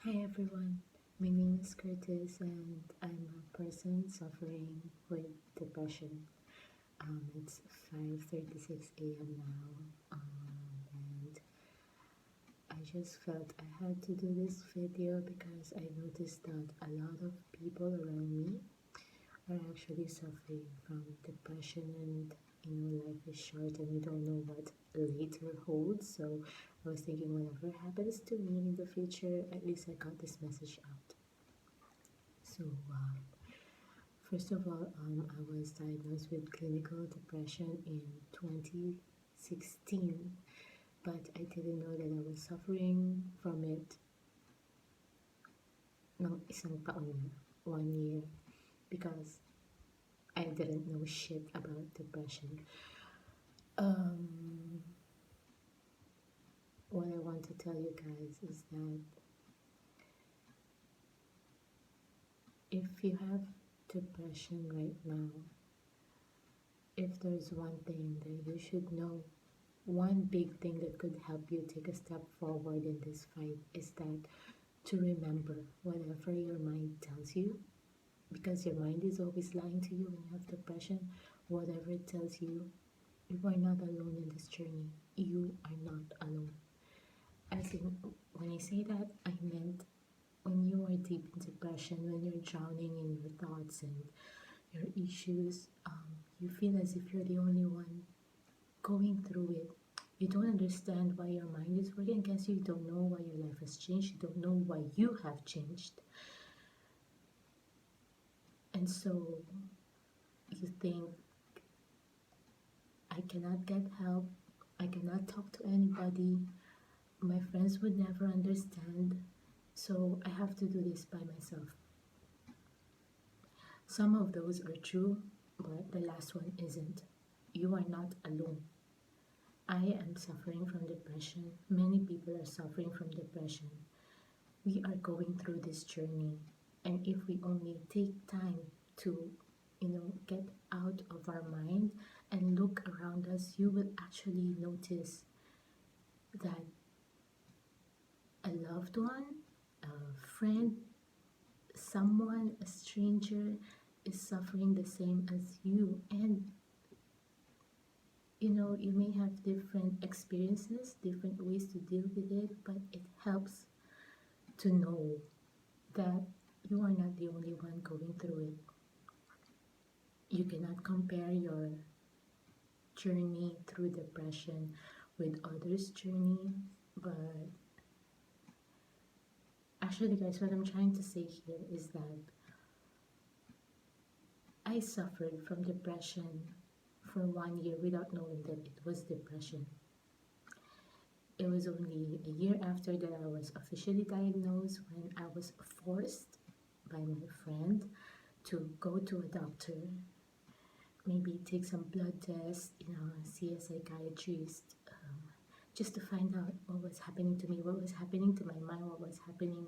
Hi everyone, my name is Curtis and I'm a person suffering with depression. It's 5:36 a.m. now, and I just felt I had to do this video because I noticed that a lot of people around me are actually suffering from depression, and life is short and we don't know what later holds. So I was thinking, whatever happens to me in the future, at least I got this message out. So, first of all, I was diagnosed with clinical depression in 2016, but I didn't know that I was suffering from it ng isang taon na, 1 year, because I didn't know shit about depression. What I want to tell you guys is that if you have depression right now, if there's one thing that you should know, one big thing that could help you take a step forward in this fight is that to remember whatever your mind tells you, because your mind is always lying to you when you have depression. Whatever it tells you, you are not alone in this journey. You are not alone. As in, when I say that, I meant when you are deep in depression, when you're drowning in your thoughts and your issues, you feel as if you're the only one going through it. You don't understand why your mind is working against you. You don't know why your life has changed. You don't know why you have changed. And so you think, I cannot get help. I cannot talk to anybody. My friends would never understand. So I have to do this by myself. Some of those are true, but the last one isn't. You are not alone. I am suffering from depression. Many people are suffering from depression. We are going through this journey, and if we only take time to, get out of our mind and look around us, you will actually notice that a loved one, a friend, someone, a stranger is suffering the same as you. And you may have different experiences, different ways to deal with it, but it helps to know that you are not the only one going through it. You cannot compare your journey through depression with others' journey, but actually, guys, what I'm trying to say here is that I suffered from depression for 1 year without knowing that it was depression. It was only a year after that I was officially diagnosed when I was forced by my friend to go to a doctor, maybe take some blood tests, see a psychiatrist, just to find out what was happening to me, what was happening to my mind, what was happening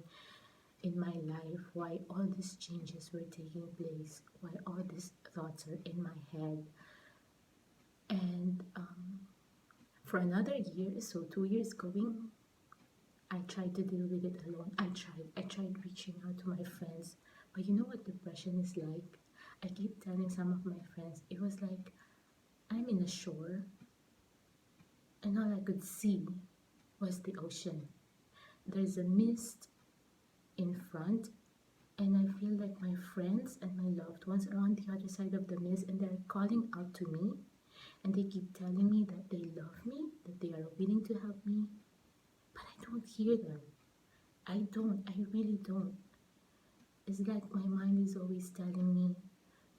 in my life, why all these changes were taking place, why all these thoughts are in my head. And for another year, so 2 years going, I tried to deal with it alone. I tried reaching out to my friends. But you know what depression is like? I keep telling some of my friends, it was like I'm in a shore and all I could see was the ocean. There's a mist in front, and I feel like my friends and my loved ones are on the other side of the mist, and they're calling out to me, and they keep telling me that they love me, that they are willing to help me, but I don't hear them. I really don't. It's like my mind is always telling me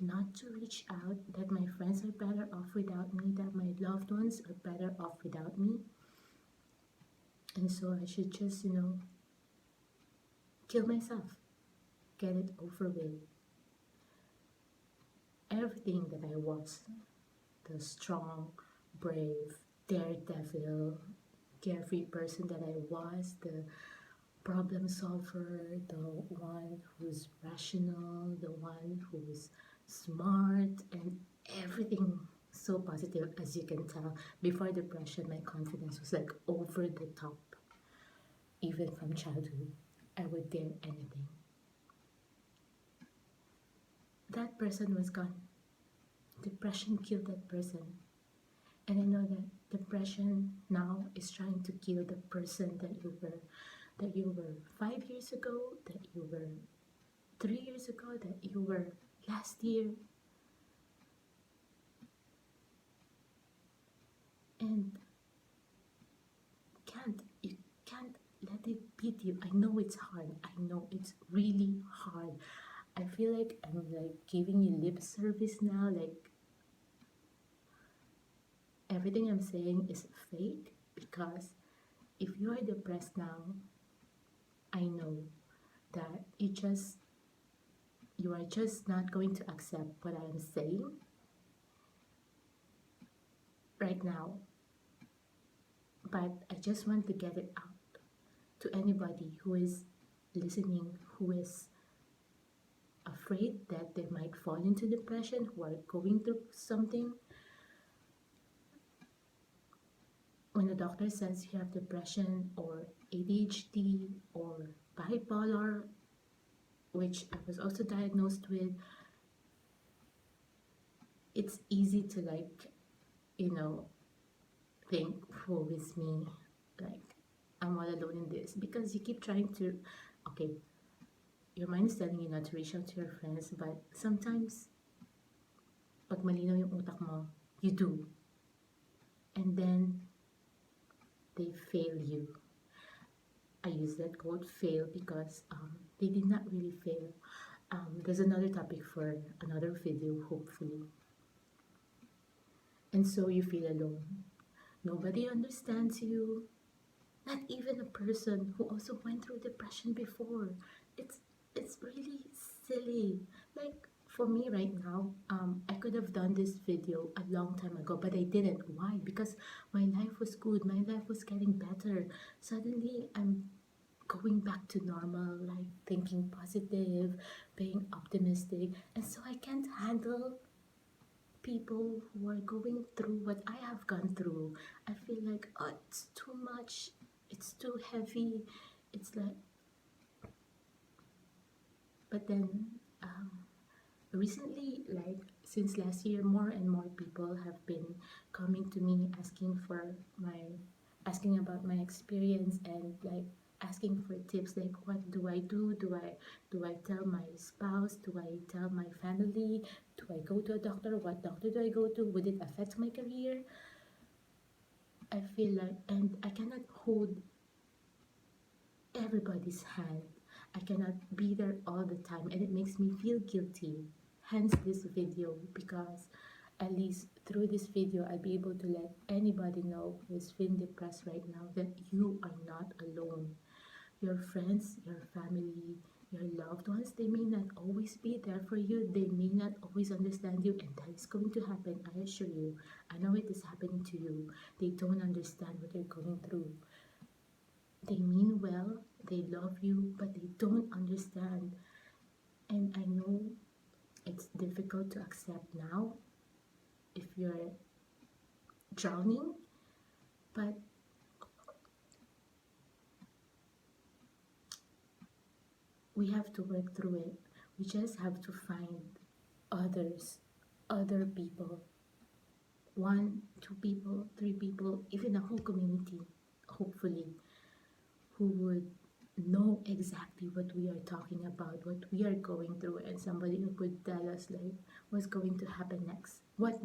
not to reach out, that my friends are better off without me, that my loved ones are better off without me. And so I should just, kill myself, get it over with. Everything that I was, the strong, brave, daredevil, carefree person that I was, the problem solver, the one who's rational, the one who's smart, and everything so positive. As you can tell, before depression, my confidence was like over the top, even from childhood. I would dare anything. That person was gone. Depression killed that person. And I know that depression now is trying to kill the person that you were 5 years ago, that you were 3 years ago, that you were last year. And you can't let it beat you. I know it's hard. I know it's really hard. I feel like I'm like giving you lip service now, like everything I'm saying is fake, because if you are depressed now, I know that you are just not going to accept what I am saying right now. But I just want to get it out to anybody who is listening, who is afraid that they might fall into depression, who are going through something. When the doctor says you have depression or ADHD or bipolar, which I was also diagnosed with, it's easy to like, think, woe is me, like I'm all alone in this, because you keep trying to, okay, your mind is telling you not to reach out to your friends, but sometimes pag malinaw yung utak mo, you do. And then they fail you. I use that quote fail because they did not really fail. There's another topic for another video, hopefully. And so you feel alone. Nobody understands you. Not even a person who also went through depression before. It's really silly. Like for me right now, I could have done this video a long time ago, but I didn't. Why? Because my life was good. My life was getting better. Suddenly, I'm going back to normal, like thinking positive, being optimistic, and so I can't handle people who are going through what I have gone through. I feel like, oh, it's too much, it's too heavy. It's like, but then recently, like since last year, more and more people have been coming to me asking about my experience, and like asking for tips, like what do I do? Do I tell my spouse? Do I tell my family? Do I go to a doctor? What doctor do I go to? Would it affect my career? I feel like, and I cannot hold everybody's hand. I cannot be there all the time, and it makes me feel guilty. Hence this video, because at least through this video I'll be able to let anybody know who is feeling depressed right now that you are not alone. Your friends, your family, your loved ones, they may not always be there for you. They may not always understand you, and that is going to happen, I assure you. I know it is happening to you. They don't understand what you're going through. They mean well, they love you, but they don't understand. And I know it's difficult to accept now if you're drowning, but we have to work through it. We just have to find other people, 1, 2 people, 3 people, even a whole community, hopefully, who would know exactly what we are talking about, what we are going through, and somebody who could tell us like what's going to happen next, what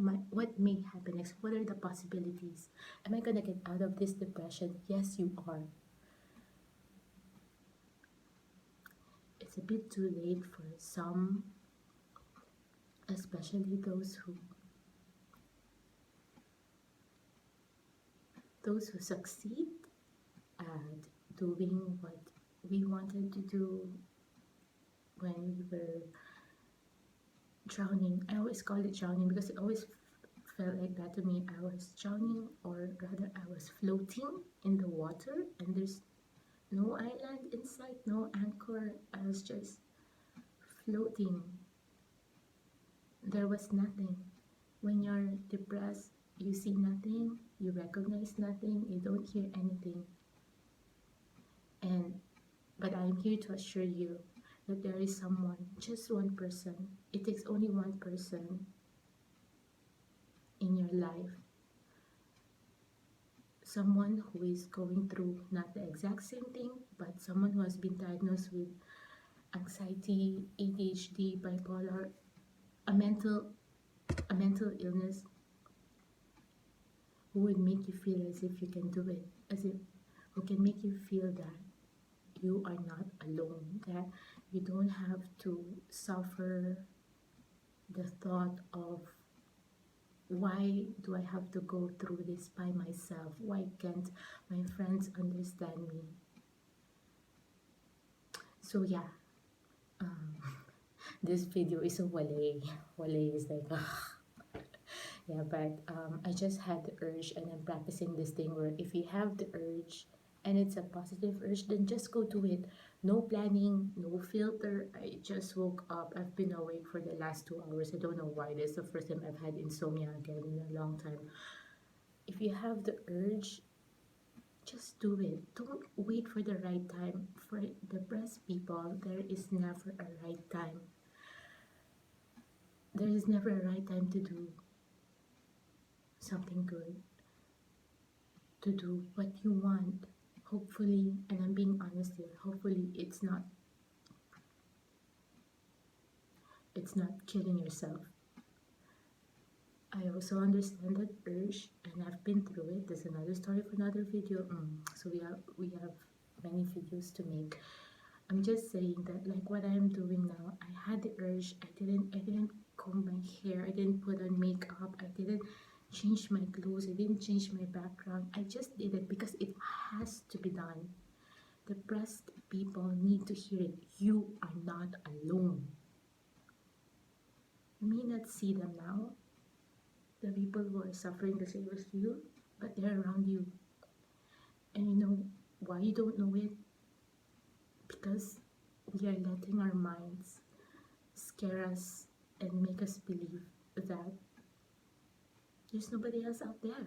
may happen next, what are the possibilities, am I gonna get out of this depression? Yes, you are. It's a bit too late for some, especially those who succeed at doing what we wanted to do when we were drowning. I always call it drowning because it always felt like that to me. I was drowning, or rather I was floating in the water, and there's no island in sight, no anchor. I was just floating. There was nothing. When you're depressed, you see nothing, you recognize nothing, you don't hear anything. And But I am here to assure you that there is someone, just one person. It takes only one person in your life. Someone who is going through not the exact same thing, but someone who has been diagnosed with anxiety, ADHD, bipolar, a mental a mental illness, who would make you feel as if you can do it, as if who can make you feel that you are not alone, that you don't have to suffer the thought of why do I have to go through this by myself? Why can't my friends understand me? So yeah, um, this video is a wale. Wale is like, yeah, but I just had the urge, and I'm practicing this thing where if you have the urge and it's a positive urge, then just go do it. No planning, no filter. I just woke up. I've been awake for the last 2 hours. I don't know why. This is the first time I've had insomnia again in a long time. If you have the urge, just do it. Don't wait for the right time. For depressed people, there is never a right time. There is never a right time to do something good, to do what you want. Hopefully, and I'm being honest here, hopefully it's not killing yourself. I also understand that urge, and I've been through it. There's another story for another video. So we have many videos to make. I'm just saying that, like what I'm doing now, I had the urge. I didn't comb my hair. I didn't put on makeup. I didn't change my clothes. I didn't change my background. I just did it because it has to be done. Depressed people need to hear it. You are not alone. You may not see them now, the people who are suffering the same as you, but they're around you. And you know why you don't know it? Because we are letting our minds scare us and make us believe that there's nobody else out there.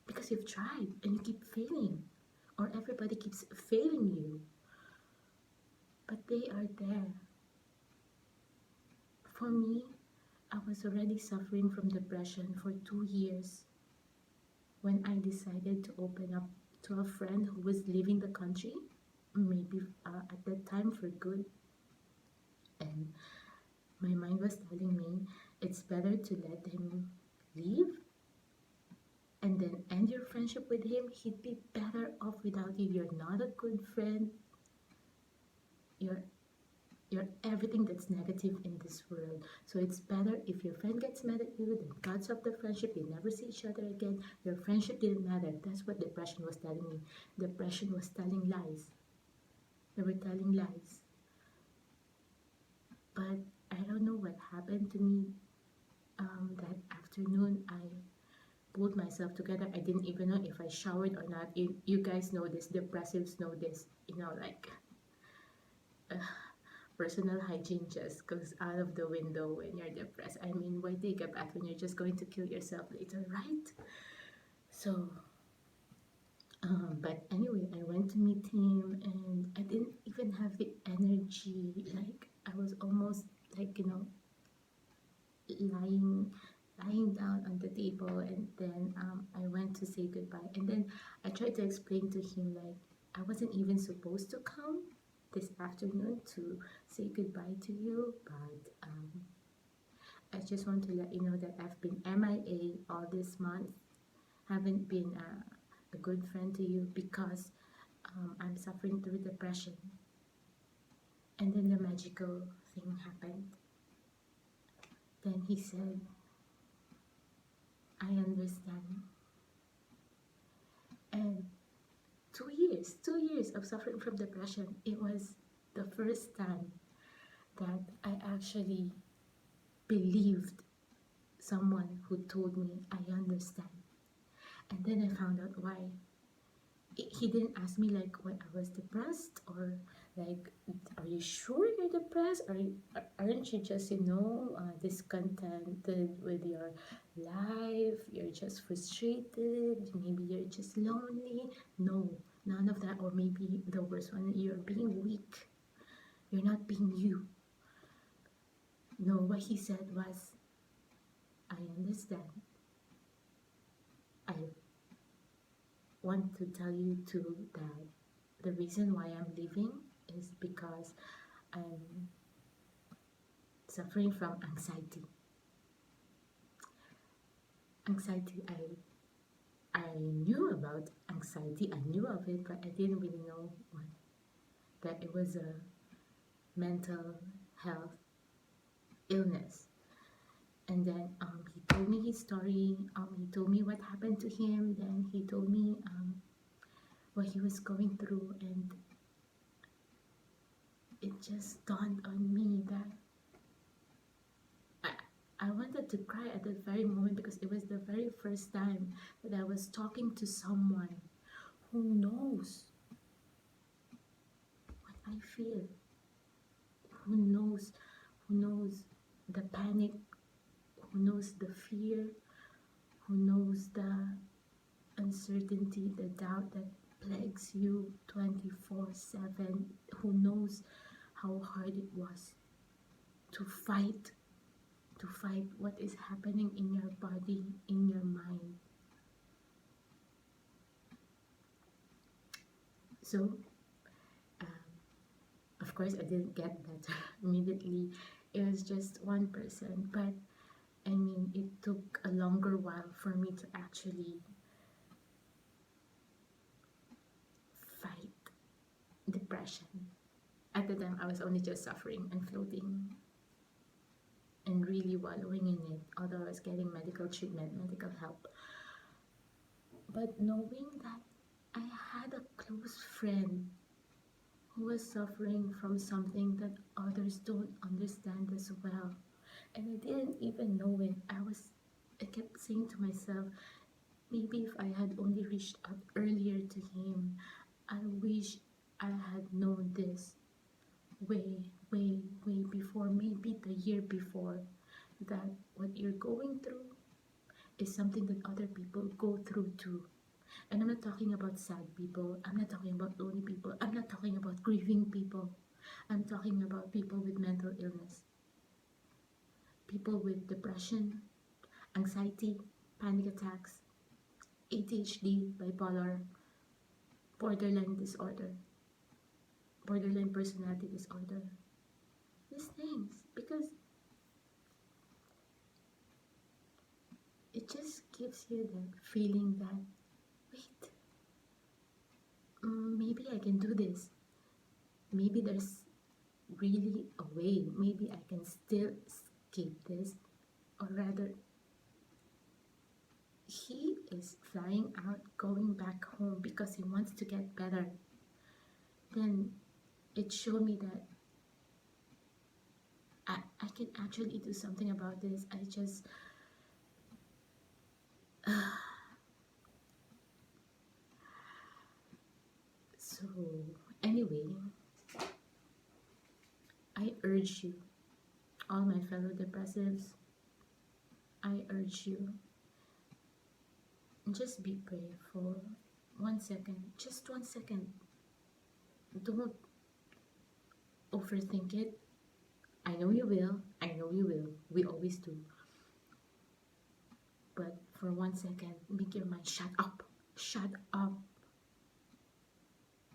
Because you've tried and you keep failing, or everybody keeps failing you. But they are there. For me, I was already suffering from depression for 2 years when I decided to open up to a friend who was leaving the country, maybe at that time for good. And my mind was telling me it's better to let him leave and then end your friendship with him. He'd be better off without you. You're not a good friend. You're everything that's negative in this world. So it's better if your friend gets mad at you, then cuts off the friendship, you never see each other again. Your friendship didn't matter. That's what depression was telling me. Depression was telling lies. They were telling lies. But I don't know what happened to me that afternoon. I pulled myself together. I didn't even know if I showered or not. You guys know this. Depressives know this. Like personal hygiene just goes out of the window when you're depressed. I mean, why take a bath when you're just going to kill yourself later, right? So, but anyway, I went to meet him and I didn't even have the energy. Like, I was almost like, lying down on the table, and then I went to say goodbye. And then I tried to explain to him, like, I wasn't even supposed to come this afternoon to say goodbye to you, but I just want to let you know that I've been MIA all this month. Haven't been a good friend to you because I'm suffering through depression. And then the magical thing happened. Then he said, I understand. And 2 years of suffering from depression, it was the first time that I actually believed someone who told me, I understand. And then I found out why. He didn't ask me like when I was depressed, or like, are you sure you're depressed? Aren't you just discontented with your life? You're just frustrated. Maybe you're just lonely. No, None of that. Or maybe the worst one, you're being weak. You're not being you. No, what he said was, I understand. I want to tell you too that the reason why I'm leaving is because I'm suffering from anxiety. Anxiety, I knew about anxiety, I knew of it, but I didn't really know that it was a mental health illness. And then he told me his story. He told me what happened to him. Then he told me what he was going through, and it just dawned on me that I wanted to cry at that very moment, because it was the very first time that I was talking to someone who knows what I feel, who knows the panic, who knows the fear, who knows the uncertainty, the doubt that plagues you 24/7, who knows how hard it was to fight what is happening in your body, in your mind. So, of course, I didn't get better immediately. It was just one person, but I mean, it took a longer while for me to actually fight depression. At the time, I was only just suffering and floating and really wallowing in it, although I was getting medical treatment, medical help. But knowing that I had a close friend who was suffering from something that others don't understand as well, and I didn't even know it. I kept saying to myself, maybe if I had only reached out earlier to him, I wish I had known this way before, maybe the year before, that what you're going through is something that other people go through too. And I'm not talking about sad people, I'm not talking about lonely people, I'm not talking about grieving people. I'm talking about people with mental illness, people with depression, anxiety, panic attacks, ADHD, bipolar, borderline disorder, borderline personality disorder. These things, because it just gives you that feeling that, wait, maybe I can do this. Maybe there's really a way. Maybe I can still escape this. Or rather, he is flying out, going back home because he wants to get better. Then it showed me that I can actually do something about this. I just so anyway, I urge you, all my fellow depressives, I urge you, just be brave for 1 second, just 1 second. Don't overthink it. I know you will, we always do. But for 1 second, make your mind shut up. Shut up.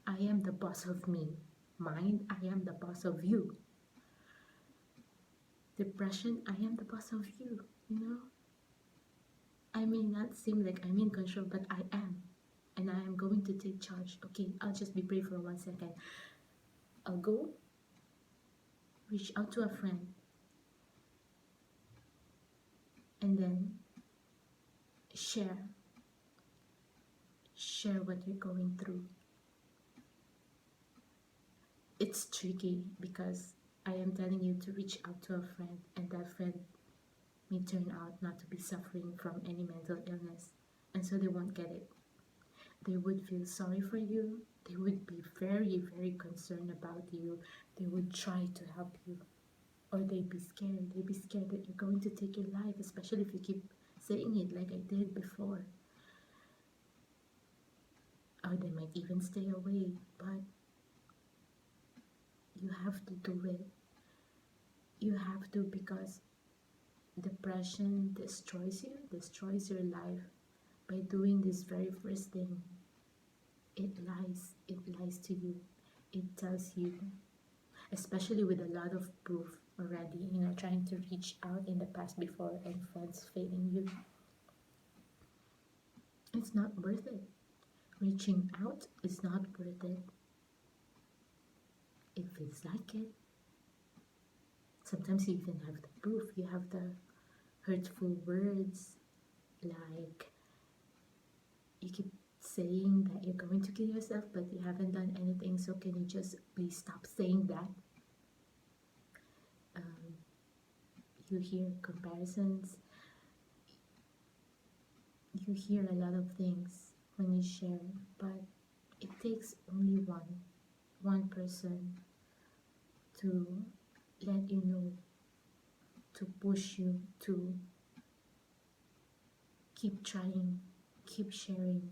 I am the boss of me. Mind, I am the boss of you. Depression, I am the boss of you, you know? I may not seem like I'm in control, but I am. And I am going to take charge. Okay, I'll just be brave for 1 second. I'll go reach out to a friend, and then share what you're going through. It's tricky because I am telling you to reach out to a friend, and that friend may turn out not to be suffering from any mental illness, and so they won't get it. They would feel sorry for you. They would be very, very concerned about you. They would try to help you, or they'd be scared. They'd be scared that you're going to take your life, especially if you keep saying it like I did before. or they might even stay away, but you have to do it. You have to, because depression destroys you, destroys your life by doing this very first thing. It lies to you. It tells you, especially with a lot of proof already, trying to reach out in the past before and friends failing you. It's not worth it. Reaching out is not worth it. It feels like it. Sometimes you even have the proof. You have the hurtful words, like you keep saying that you're going to kill yourself, but you haven't done anything, so can you just please stop saying that? You hear comparisons, you hear a lot of things when you share, but it takes only one person to let you know, to push you to keep trying, keep sharing.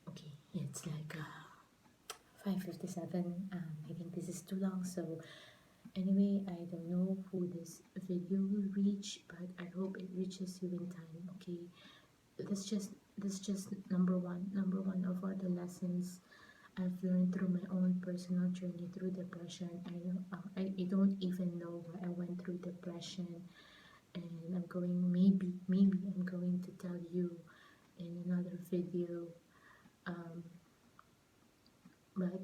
Okay, it's like 5:57. I think this is too long, so anyway, I don't know who this video will reach, but I hope it reaches you in time. Okay, that's just number one of all the lessons I've learned through my own personal journey through depression. I know I don't even know why I went through depression, and maybe I'm going to tell you in another video. But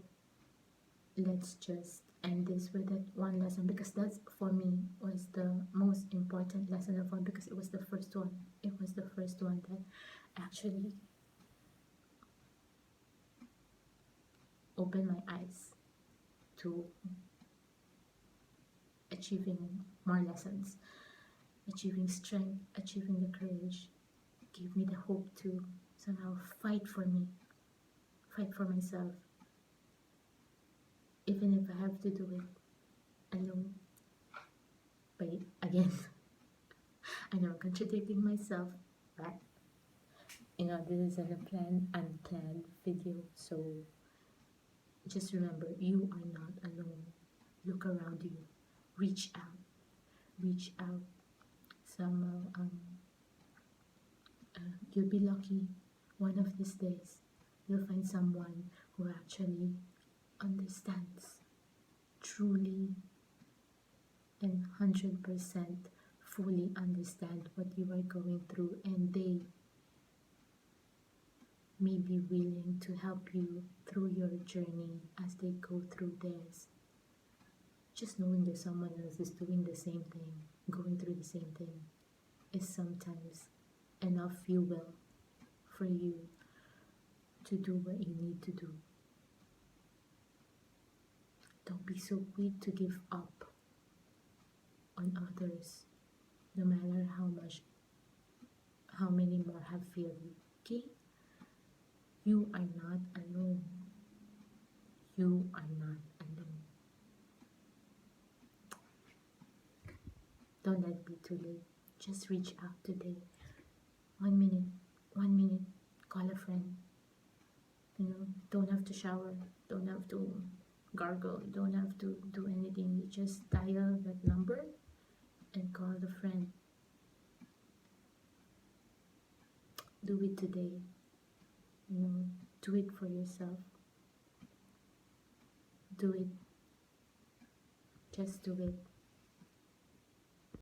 let's just end this with that one lesson, because that's, for me, was the most important lesson of all, because it was the first one. It was the first one that actually opened my eyes to achieving more lessons, achieving strength, achieving the courage, gave me the hope to somehow fight for me, fight for myself, even if I have to do it alone. But again, I know I'm contradicting myself, but this is an unplanned video, so just remember, you are not alone. Look around you, reach out. Somehow, you'll be lucky. One of these days, you'll find someone who actually understands truly and 100% fully understand what you are going through, and they may be willing to help you through your journey as they go through theirs. Just knowing that someone else is doing the same thing, going through the same thing, is sometimes enough fuel for you to do what you need to do. Don't be so quick to give up on others, no matter how many more have failed you. Okay? You are not alone. You are not alone. Don't let it be too late. Just reach out today. 1 minute, call a friend. Don't have to shower, don't have to gargle, don't have to do anything. You just dial that number and call the friend. Do it today. Do it for yourself. Do it. Just do it.